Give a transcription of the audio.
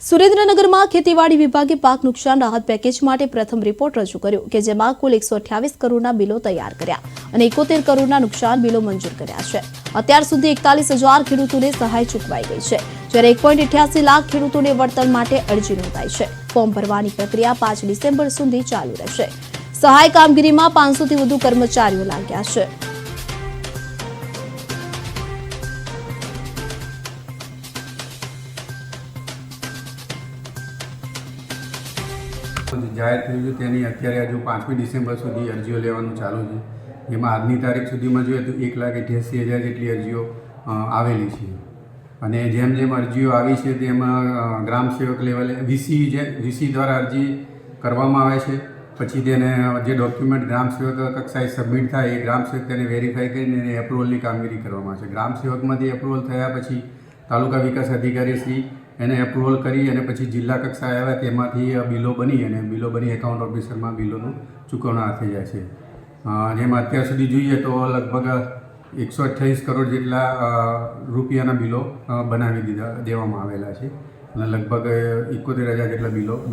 સુરેન્દ્રનગરમાં ખેતીવાડી વિભાગે પાક નુકસાન રાહત પેકેજ માટે પ્રથમ રિપોર્ટ રજૂ કર્યો કે જેમાં કુલ 128 કરોડના બિલો તૈયાર કર્યા અને 71 કરોડના નુકસાન બિલો મંજૂર કર્યા છે। અત્યાર સુધી 41,000 ખેડૂતોને સહાય ચૂકવાઈ ગઈ છે, જ્યારે 1.88 લાખ ખેડૂતોને વળતર માટે અરજી નોંધાઈ છે। ફોર્મ ભરવાની પ્રક્રિયા 5 ડિસેમ્બર સુધી ચાલુ રહેશે। સહાય કામગીરીમાં 500થી વધુ કર્મચારીઓ લાગ્યા છે। જાહેર થયું છે તેની અત્યારે હજુ 5મી ડિસેમ્બર સુધી અરજીઓ લેવાનું ચાલુ છે, જેમાં આજની તારીખ સુધીમાં જોઈએ તો 1,88,000 જેટલી અરજીઓ આવેલી છે અને જેમ જેમ અરજીઓ આવી છે તેમાં ગ્રામ સેવક લેવલે વીસી દ્વારા અરજી કરવામાં આવે છે। પછી તેને જે ડોક્યુમેન્ટ ગ્રામ સેવક કક્ષાએ સબમિટ થાય એ ગ્રામ સેવક તેને વેરીફાઈ કરીને એને એપ્રુવલની કામગીરી કરવામાં આવે છે। ગ્રામ સેવકમાંથી એપ્રુવલ થયા પછી તાલુકા વિકાસ અધિકારી શ્રી એને એપ્રુવલ કરી અને પછી જિલ્લા કક્ષાએ આવ્યા તેમાંથી બિલો બની એકાઉન્ટ ઓફિસરમાં બિલોનું ચૂકવણા થઈ જાય છે। જેમાં અત્યાર સુધી જોઈએ તો લગભગ 128 કરોડ જેટલા રૂપિયાના બિલો બનાવી દેવામાં આવેલા છે અને લગભગ 71,000 જેટલા બિલો